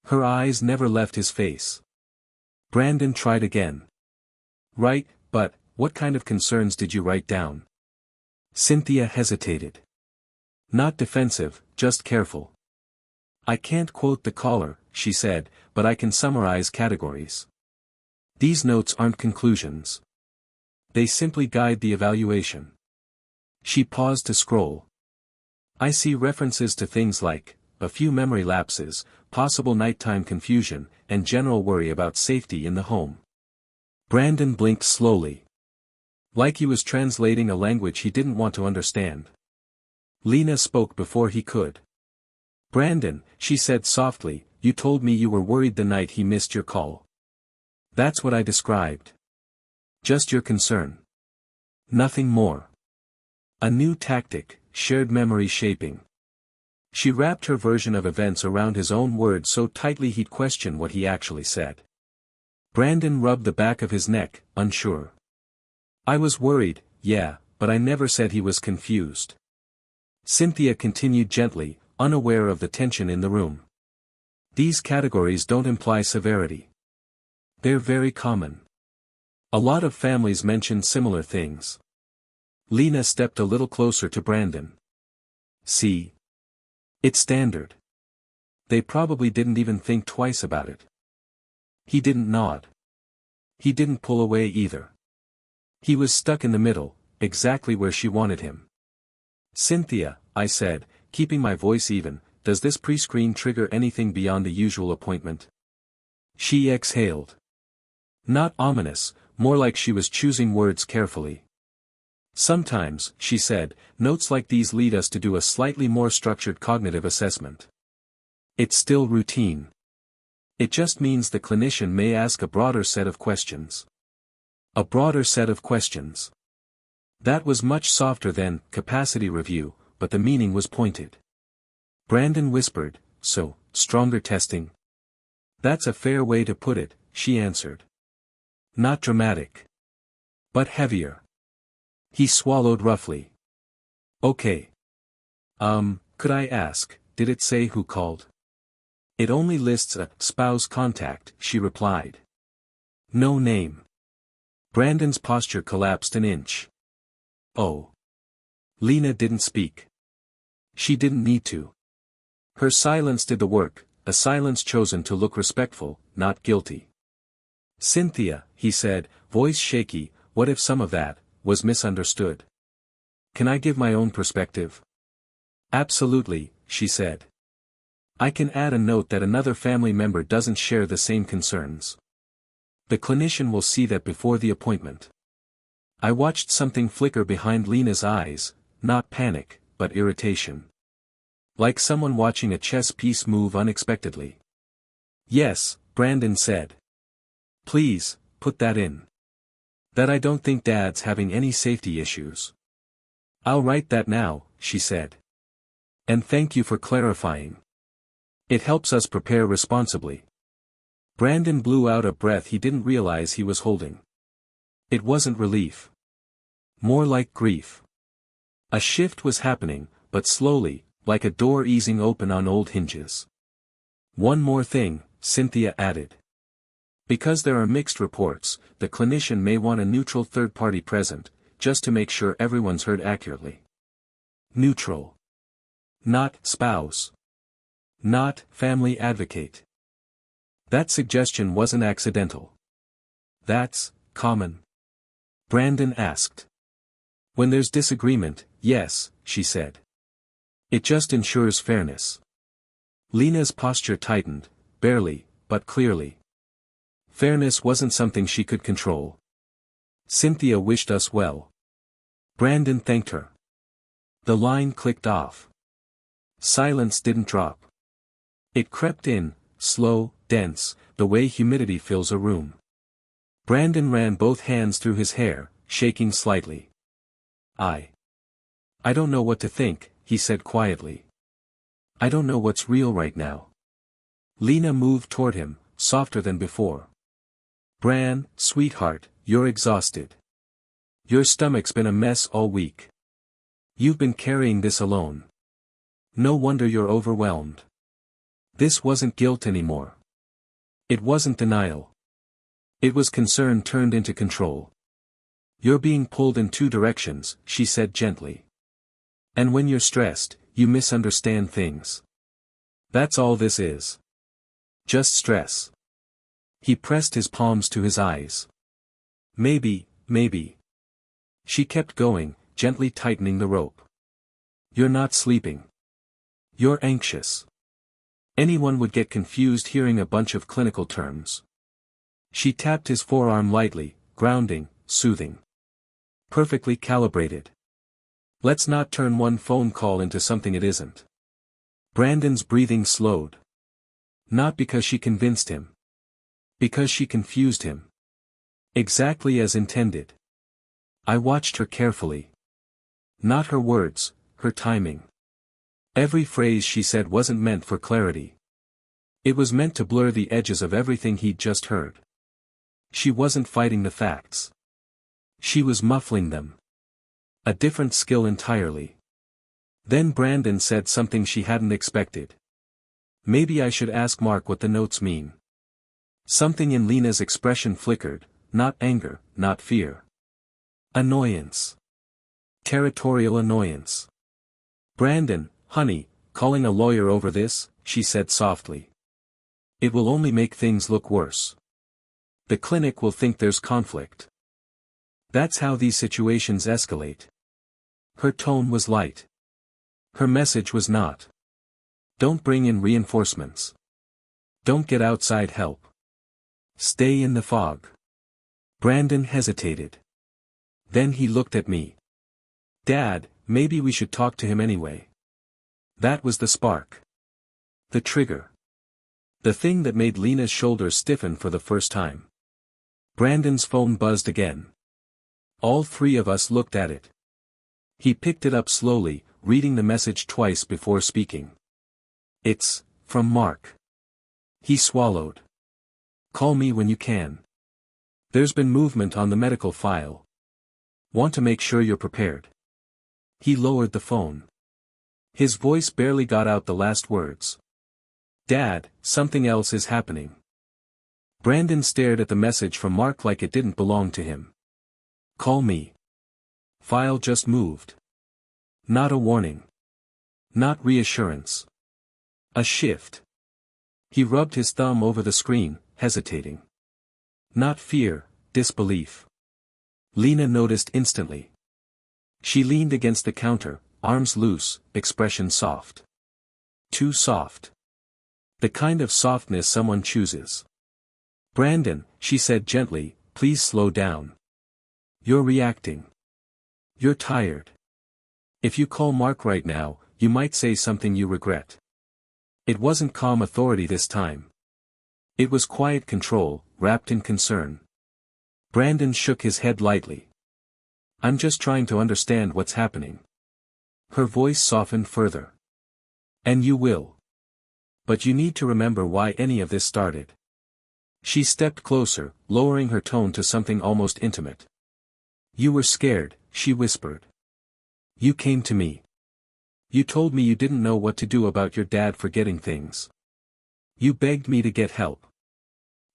Her eyes never left his face. Brandon tried again. Right, but, what kind of concerns did you write down? Cynthia hesitated. Not defensive, just careful. I can't quote the caller, she said, but I can summarize categories. These notes aren't conclusions. They simply guide the evaluation. She paused to scroll. I see references to things like, a few memory lapses, possible nighttime confusion, and general worry about safety in the home. Brandon blinked slowly. Like he was translating a language he didn't want to understand. Lena spoke before he could. Brandon, she said softly, you told me you were worried the night he missed your call. That's what I described. Just your concern. Nothing more. A new tactic, shared memory shaping. She wrapped her version of events around his own words so tightly he'd question what he actually said. Brandon rubbed the back of his neck, unsure. I was worried, yeah, but I never said he was confused. Cynthia continued gently, unaware of the tension in the room. These categories don't imply severity. They're very common. A lot of families mention similar things. Lena stepped a little closer to Brandon. See? It's standard. They probably didn't even think twice about it. He didn't nod. He didn't pull away either. He was stuck in the middle, exactly where she wanted him. Cynthia, I said, keeping my voice even, does this pre-screen trigger anything beyond the usual appointment? She exhaled. Not ominous, more like she was choosing words carefully. Sometimes, she said, notes like these lead us to do a slightly more structured cognitive assessment. It's still routine. It just means the clinician may ask a broader set of questions. A broader set of questions. That was much softer than capacity review, but the meaning was pointed. Brandon whispered, so, stronger testing? That's a fair way to put it, she answered. Not dramatic. But heavier. He swallowed roughly. Okay. Could I ask, did it say who called? It only lists a spouse contact, she replied. No name. Brandon's posture collapsed an inch. Oh. Lena didn't speak. She didn't need to. Her silence did the work, a silence chosen to look respectful, not guilty. Cynthia, he said, voice shaky, what if some of that was misunderstood? Can I give my own perspective? Absolutely, she said. I can add a note that another family member doesn't share the same concerns. The clinician will see that before the appointment. I watched something flicker behind Lena's eyes, not panic, but irritation. Like someone watching a chess piece move unexpectedly. Yes, Brandon said. Please, put that in. That I don't think Dad's having any safety issues. I'll write that now, she said. And thank you for clarifying. It helps us prepare responsibly. Brandon blew out a breath he didn't realize he was holding. It wasn't relief. More like grief. A shift was happening, but slowly, like a door easing open on old hinges. One more thing, Cynthia added. Because there are mixed reports, the clinician may want a neutral third party present, just to make sure everyone's heard accurately. Neutral. Not spouse. Not family advocate. That suggestion wasn't accidental. That's common. Brandon asked. When there's disagreement, yes, she said. It just ensures fairness. Lena's posture tightened, barely, but clearly. Fairness wasn't something she could control. Cynthia wished us well. Brandon thanked her. The line clicked off. Silence didn't drop. It crept in, slow, dense, the way humidity fills a room. Brandon ran both hands through his hair, shaking slightly. I don't know what to think, he said quietly. I don't know what's real right now. Lena moved toward him, softer than before. Bran, sweetheart, you're exhausted. Your stomach's been a mess all week. You've been carrying this alone. No wonder you're overwhelmed. This wasn't guilt anymore. It wasn't denial. It was concern turned into control. You're being pulled in two directions, she said gently. And when you're stressed, you misunderstand things. That's all this is. Just stress. He pressed his palms to his eyes. Maybe. She kept going, gently tightening the rope. You're not sleeping. You're anxious. Anyone would get confused hearing a bunch of clinical terms. She tapped his forearm lightly, grounding, soothing. Perfectly calibrated. Let's not turn one phone call into something it isn't. Brandon's breathing slowed. Not because she convinced him. Because she confused him. Exactly as intended. I watched her carefully. Not her words, her timing. Every phrase she said wasn't meant for clarity. It was meant to blur the edges of everything he'd just heard. She wasn't fighting the facts. She was muffling them. A different skill entirely. Then Brandon said something she hadn't expected. Maybe I should ask Mark what the notes mean. Something in Lena's expression flickered, not anger, not fear. Annoyance. Territorial annoyance. Brandon, honey, calling a lawyer over this, she said softly. It will only make things look worse. The clinic will think there's conflict. That's how these situations escalate. Her tone was light. Her message was not. Don't bring in reinforcements. Don't get outside help. Stay in the fog. Brandon hesitated. Then he looked at me. Dad, maybe we should talk to him anyway. That was the spark. The trigger. The thing that made Lena's shoulders stiffen for the first time. Brandon's phone buzzed again. All three of us looked at it. He picked it up slowly, reading the message twice before speaking. It's from Mark. He swallowed. Call me when you can. There's been movement on the medical file. Want to make sure you're prepared. He lowered the phone. His voice barely got out the last words. Dad, something else is happening. Brandon stared at the message from Mark like it didn't belong to him. Call me. File just moved. Not a warning. Not reassurance. A shift. He rubbed his thumb over the screen, hesitating. Not fear, disbelief. Lena noticed instantly. She leaned against the counter, arms loose, expression soft. Too soft. The kind of softness someone chooses. Brandon, she said gently, please slow down. You're reacting. You're tired. If you call Mark right now, you might say something you regret. It wasn't calm authority this time. It was quiet control, wrapped in concern. Brandon shook his head lightly. I'm just trying to understand what's happening. Her voice softened further. And you will. But you need to remember why any of this started. She stepped closer, lowering her tone to something almost intimate. You were scared, she whispered. You came to me. You told me you didn't know what to do about your dad forgetting things. You begged me to get help.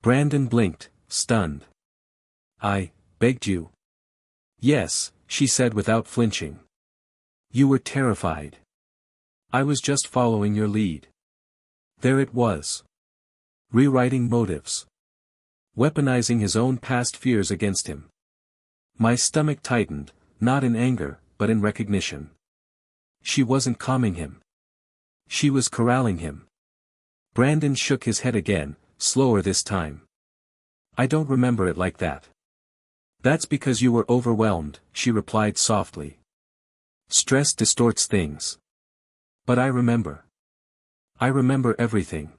Brandon blinked, stunned. I begged you? Yes, she said without flinching. You were terrified. I was just following your lead. There it was. Rewriting motives. Weaponizing his own past fears against him. My stomach tightened, not in anger, but in recognition. She wasn't calming him. She was corralling him. Brandon shook his head again, slower this time. I don't remember it like that. That's because you were overwhelmed, she replied softly. Stress distorts things. But I remember. I remember everything.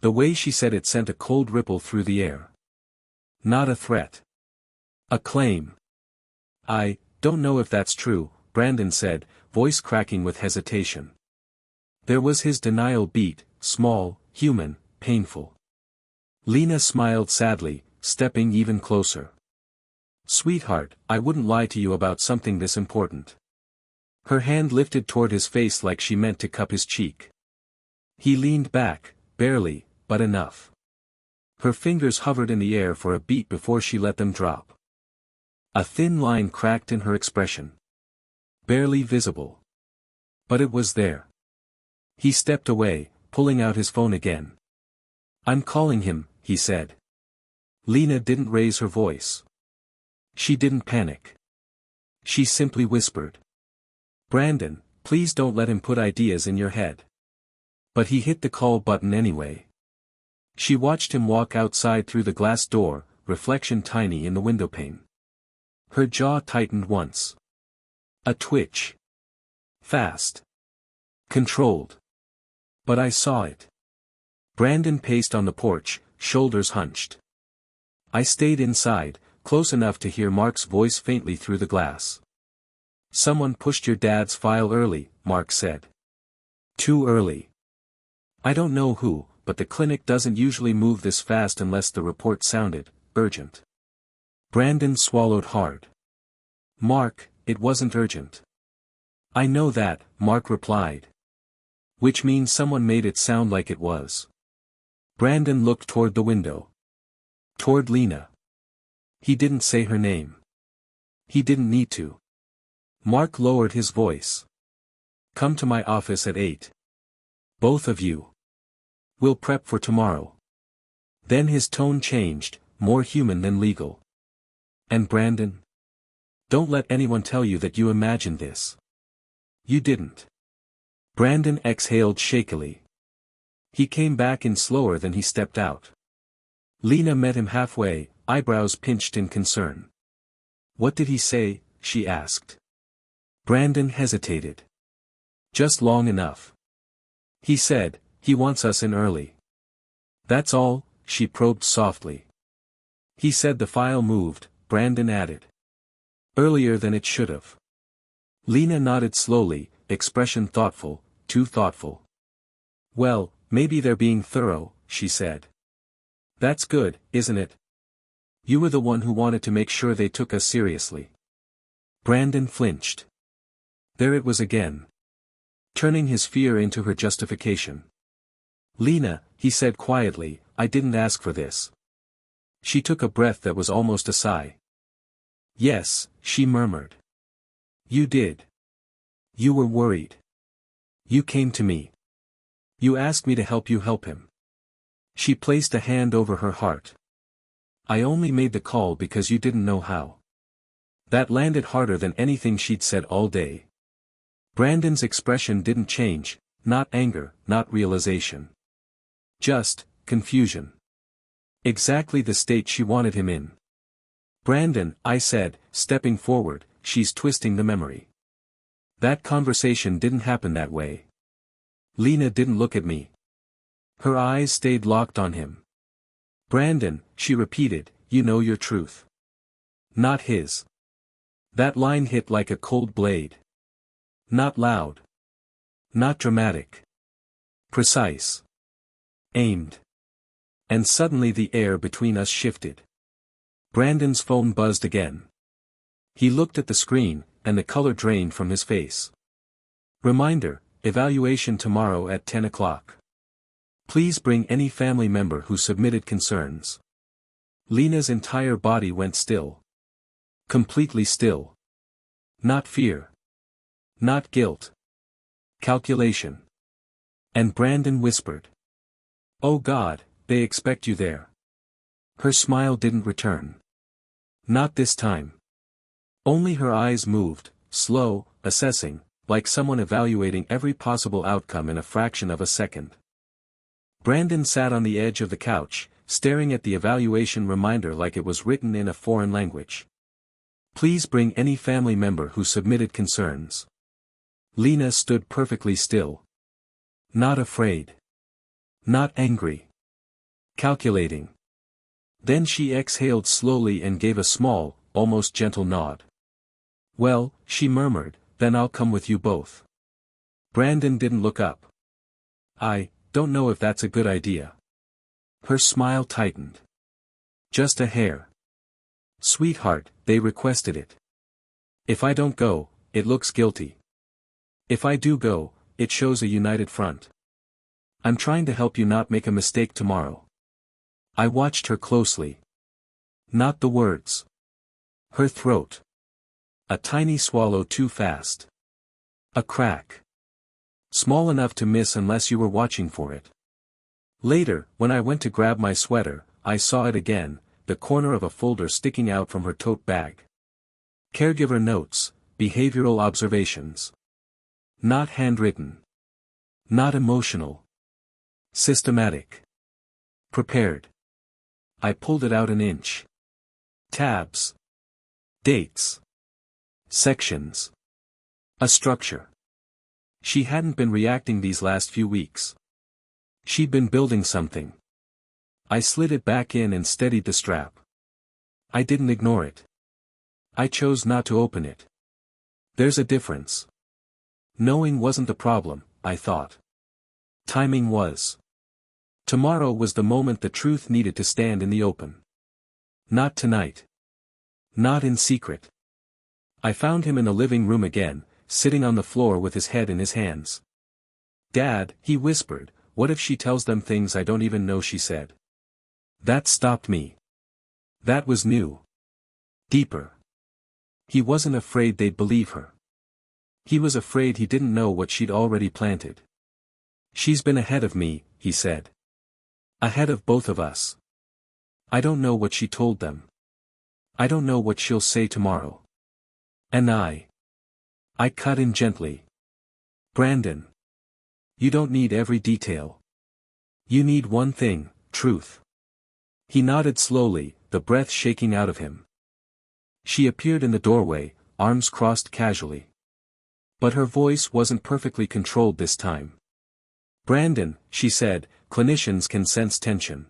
The way she said it sent a cold ripple through the air. Not a threat. A claim. I don't know if that's true, Brandon said, voice cracking with hesitation. There was his denial beat, small, human, painful. Lena smiled sadly, stepping even closer. Sweetheart, I wouldn't lie to you about something this important. Her hand lifted toward his face like she meant to cup his cheek. He leaned back, barely, but enough. Her fingers hovered in the air for a beat before she let them drop. A thin line cracked in her expression. Barely visible. But it was there. He stepped away, pulling out his phone again. I'm calling him, he said. Lena didn't raise her voice. She didn't panic. She simply whispered. Brandon, please don't let him put ideas in your head. But he hit the call button anyway. She watched him walk outside through the glass door, reflection tiny in the windowpane. Her jaw tightened once. A twitch. Fast. Controlled. But I saw it. Brandon paced on the porch, shoulders hunched. I stayed inside, close enough to hear Mark's voice faintly through the glass. Someone pushed your dad's file early, Mark said. Too early. I don't know who, but the clinic doesn't usually move this fast unless the report sounded urgent. Brandon swallowed hard. Mark, it wasn't urgent. I know that, Mark replied. Which means someone made it sound like it was. Brandon looked toward the window. Toward Lena. He didn't say her name. He didn't need to. Mark lowered his voice. Come to my office at 8. Both of you. We'll prep for tomorrow. Then his tone changed, more human than legal. And Brandon? Don't let anyone tell you that you imagined this. You didn't. Brandon exhaled shakily. He came back in slower than he stepped out. Lena met him halfway, eyebrows pinched in concern. What did he say? She asked. Brandon hesitated. Just long enough. He said, he wants us in early. That's all, she probed softly. He said the file moved, Brandon added. Earlier than it should have. Lena nodded slowly, expression thoughtful, too thoughtful. Well, maybe they're being thorough, she said. That's good, isn't it? You were the one who wanted to make sure they took us seriously. Brandon flinched. There it was again. Turning his fear into her justification. Lena, he said quietly, I didn't ask for this. She took a breath that was almost a sigh. Yes, she murmured. You did. You were worried. You came to me. You asked me to help you help him. She placed a hand over her heart. I only made the call because you didn't know how. That landed harder than anything she'd said all day. Brandon's expression didn't change, not anger, not realization. Just, confusion. Exactly the state she wanted him in. Brandon, I said, stepping forward, she's twisting the memory. That conversation didn't happen that way. Lena didn't look at me. Her eyes stayed locked on him. Brandon, she repeated, you know your truth. Not his. That line hit like a cold blade. Not loud. Not dramatic. Precise. Aimed. And suddenly the air between us shifted. Brandon's phone buzzed again. He looked at the screen, and the color drained from his face. Reminder, evaluation tomorrow at 10 o'clock. Please bring any family member who submitted concerns. Lena's entire body went still. Completely still. Not fear. Not guilt. Calculation. And Brandon whispered. Oh God, they expect you there. Her smile didn't return. Not this time. Only her eyes moved, slow, assessing, like someone evaluating every possible outcome in a fraction of a second. Brandon sat on the edge of the couch, staring at the evaluation reminder like it was written in a foreign language. Please bring any family member who submitted concerns. Lena stood perfectly still. Not afraid. Not angry. Calculating. Then she exhaled slowly and gave a small, almost gentle nod. Well, she murmured, then I'll come with you both. Brandon didn't look up. I don't know if that's a good idea. Her smile tightened. Just a hair. Sweetheart, they requested it. If I don't go, it looks guilty. If I do go, it shows a united front. I'm trying to help you not make a mistake tomorrow. I watched her closely. Not the words. Her throat. A tiny swallow too fast. A crack. Small enough to miss unless you were watching for it. Later, when I went to grab my sweater, I saw it again, the corner of a folder sticking out from her tote bag. Caregiver notes, behavioral observations. Not handwritten. Not emotional. Systematic. Prepared. I pulled it out an inch. Tabs. Dates. Sections. A structure. She hadn't been reacting these last few weeks. She'd been building something. I slid it back in and steadied the strap. I didn't ignore it. I chose not to open it. There's a difference. Knowing wasn't the problem, I thought. Timing was. Tomorrow was the moment the truth needed to stand in the open. Not tonight. Not in secret. I found him in the living room again, sitting on the floor with his head in his hands. Dad, he whispered, what if she tells them things I don't even know she said? That stopped me. That was new. Deeper. He wasn't afraid they'd believe her. He was afraid he didn't know what she'd already planted. She's been ahead of me, he said. Ahead of both of us. I don't know what she told them. I don't know what she'll say tomorrow. And I cut in gently. Brandon. You don't need every detail. You need one thing, truth. He nodded slowly, the breath shaking out of him. She appeared in the doorway, arms crossed casually. But her voice wasn't perfectly controlled this time. Brandon, she said, clinicians can sense tension.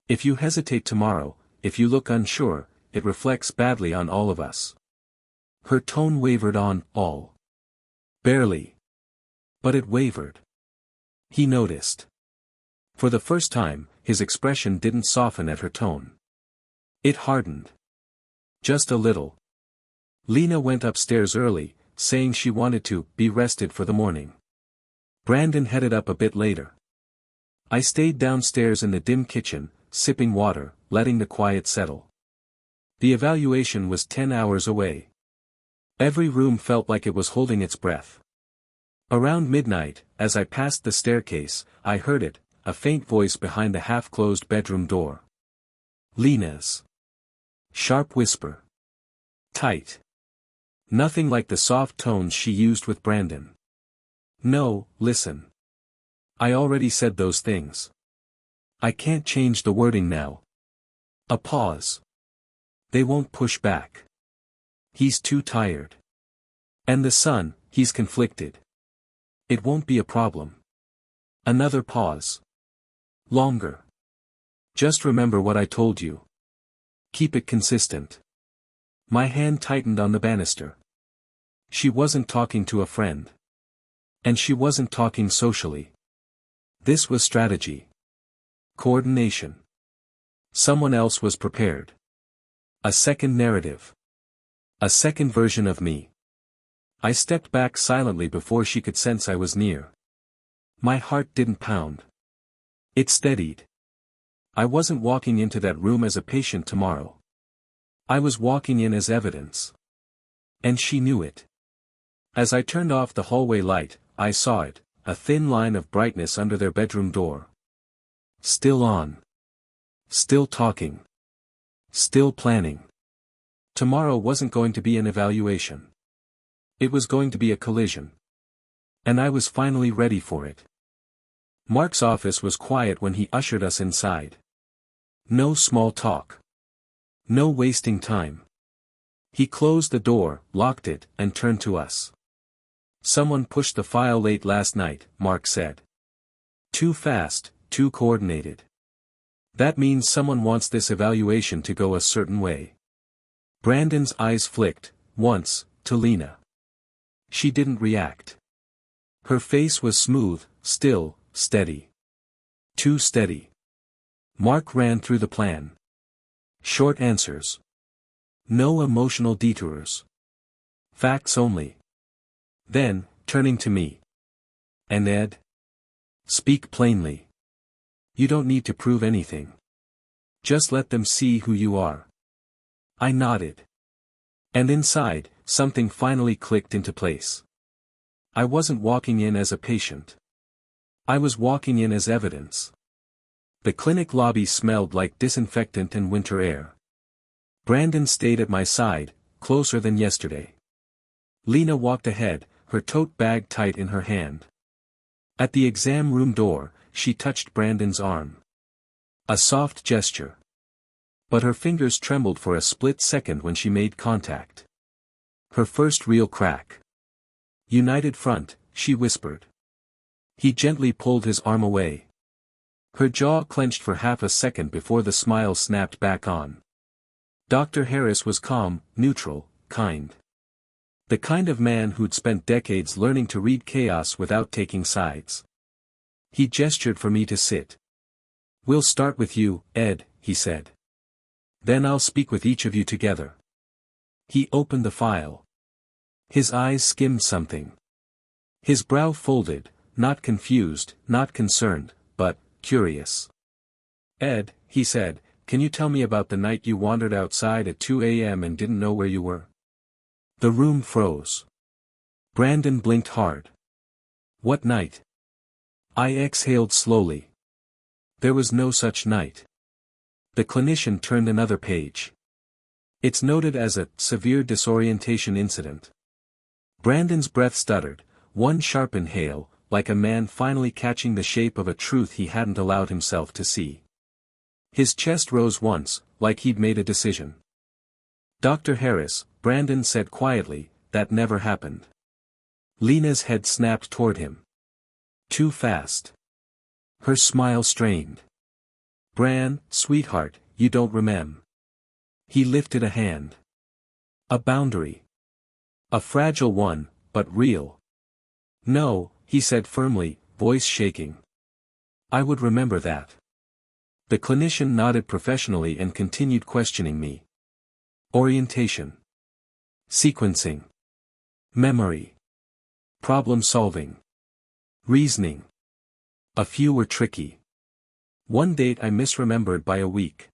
If you hesitate tomorrow, if you look unsure, it reflects badly on all of us. Her tone wavered on all. Barely. But it wavered. He noticed. For the first time, his expression didn't soften at her tone. It hardened. Just a little. Lena went upstairs early, saying she wanted to be rested for the morning. Brandon headed up a bit later. I stayed downstairs in the dim kitchen, sipping water, letting the quiet settle. The evaluation was 10 hours away. Every room felt like it was holding its breath. Around midnight, as I passed the staircase, I heard it, a faint voice behind the half-closed bedroom door. Lena's. Sharp whisper. Tight. Nothing like the soft tones she used with Brandon. No, listen. I already said those things. I can't change the wording now. A pause. They won't push back. He's too tired. And the son, he's conflicted. It won't be a problem. Another pause. Longer. Just remember what I told you. Keep it consistent. My hand tightened on the banister. She wasn't talking to a friend. And she wasn't talking socially. This was strategy. Coordination. Someone else was prepared. A second narrative. A second version of me. I stepped back silently before she could sense I was near. My heart didn't pound. It steadied. I wasn't walking into that room as a patient tomorrow. I was walking in as evidence. And she knew it. As I turned off the hallway light, I saw it, a thin line of brightness under their bedroom door. Still on. Still talking. Still planning. Tomorrow wasn't going to be an evaluation. It was going to be a collision. And I was finally ready for it. Mark's office was quiet when he ushered us inside. No small talk. No wasting time. He closed the door, locked it, and turned to us. Someone pushed the file late last night, Mark said. Too fast, too coordinated. That means someone wants this evaluation to go a certain way. Brandon's eyes flicked, once, to Lena. She didn't react. Her face was smooth, still, steady. Too steady. Mark ran through the plan. Short answers. No emotional detours. Facts only. Then, turning to me. And Ed? Speak plainly. You don't need to prove anything. Just let them see who you are. I nodded. And inside, something finally clicked into place. I wasn't walking in as a patient. I was walking in as evidence. The clinic lobby smelled like disinfectant and winter air. Brandon stayed at my side, closer than yesterday. Lena walked ahead, her tote bag tight in her hand. At the exam room door, she touched Brandon's arm. A soft gesture. But her fingers trembled for a split second when she made contact. Her first real crack. United front, she whispered. He gently pulled his arm away. Her jaw clenched for half a second before the smile snapped back on. Dr. Harris was calm, neutral, kind. The kind of man who'd spent decades learning to read chaos without taking sides. He gestured for me to sit. We'll start with you, Ed, he said. Then I'll speak with each of you together. He opened the file. His eyes skimmed something. His brow folded, not confused, not concerned, but curious. Ed, he said, can you tell me about the night you wandered outside at 2 a.m. and didn't know where you were? The room froze. Brandon blinked hard. What night? I exhaled slowly. There was no such night. The clinician turned another page. It's noted as a severe disorientation incident. Brandon's breath stuttered, one sharp inhale, like a man finally catching the shape of a truth he hadn't allowed himself to see. His chest rose once, like he'd made a decision. Dr. Harris, Brandon said quietly, that never happened. Lena's head snapped toward him. Too fast. Her smile strained. Bran, sweetheart, you don't remember. He lifted a hand. A boundary. A fragile one, but real. No, he said firmly, voice shaking. I would remember that. The clinician nodded professionally and continued questioning me. Orientation. Sequencing. Memory. Problem solving. Reasoning. A few were tricky. One date I misremembered by a week.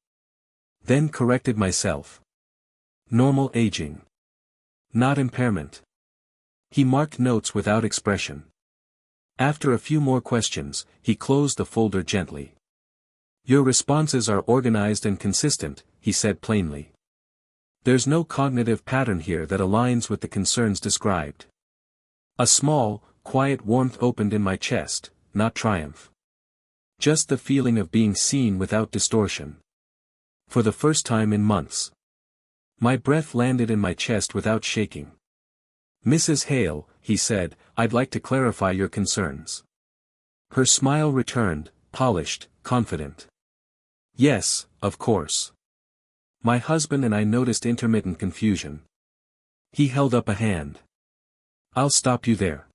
Then corrected myself. Normal aging. Not impairment. He marked notes without expression. After a few more questions, he closed the folder gently. Your responses are organized and consistent, he said plainly. There's no cognitive pattern here that aligns with the concerns described. A small, quiet warmth opened in my chest, not triumph. Just the feeling of being seen without distortion. For the first time in months. My breath landed in my chest without shaking. Mrs. Hale, he said, I'd like to clarify your concerns. Her smile returned, polished, confident. Yes, of course. My husband and I noticed intermittent confusion. He held up a hand. I'll stop you there.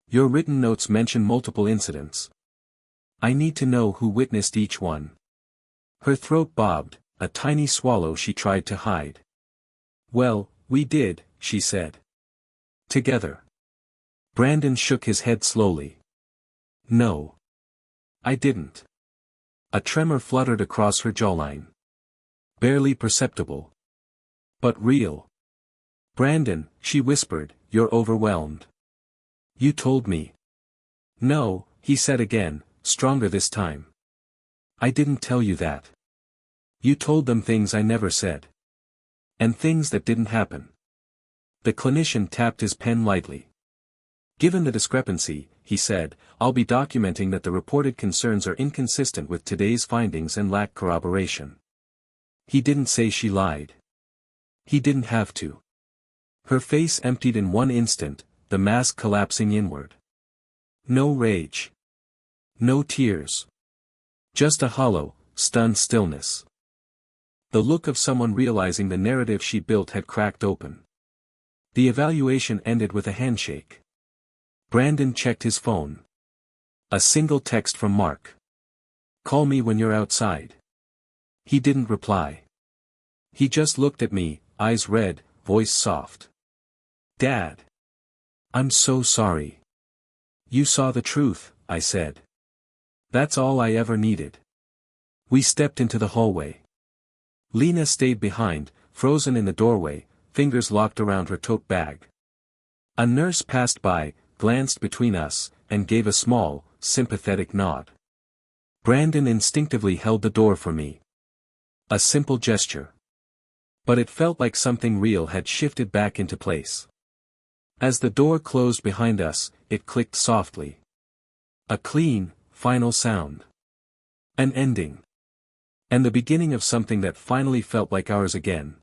Your written notes mention multiple incidents. I need to know who witnessed each one. Her throat bobbed, a tiny swallow she tried to hide. Well, we did, she said. Together. Brandon shook his head slowly. No. I didn't. A tremor fluttered across her jawline. Barely perceptible. But real. Brandon, she whispered, you're overwhelmed. You told me. No, he said again, stronger this time. I didn't tell you that. You told them things I never said. And things that didn't happen. The clinician tapped his pen lightly. Given the discrepancy, he said, I'll be documenting that the reported concerns are inconsistent with today's findings and lack corroboration. He didn't say she lied. He didn't have to. Her face emptied in one instant, the mask collapsing inward. No rage. No tears. Just a hollow, stunned stillness. The look of someone realizing the narrative she built had cracked open. The evaluation ended with a handshake. Brandon checked his phone. A single text from Mark. Call me when you're outside. He didn't reply. He just looked at me, eyes red, voice soft. Dad. I'm so sorry. You saw the truth, I said. That's all I ever needed. We stepped into the hallway. Lena stayed behind, frozen in the doorway, fingers locked around her tote bag. A nurse passed by, glanced between us, and gave a small, sympathetic nod. Brandon instinctively held the door for me. A simple gesture. But it felt like something real had shifted back into place. As the door closed behind us, it clicked softly. A clean, final sound. An ending. And the beginning of something that finally felt like ours again.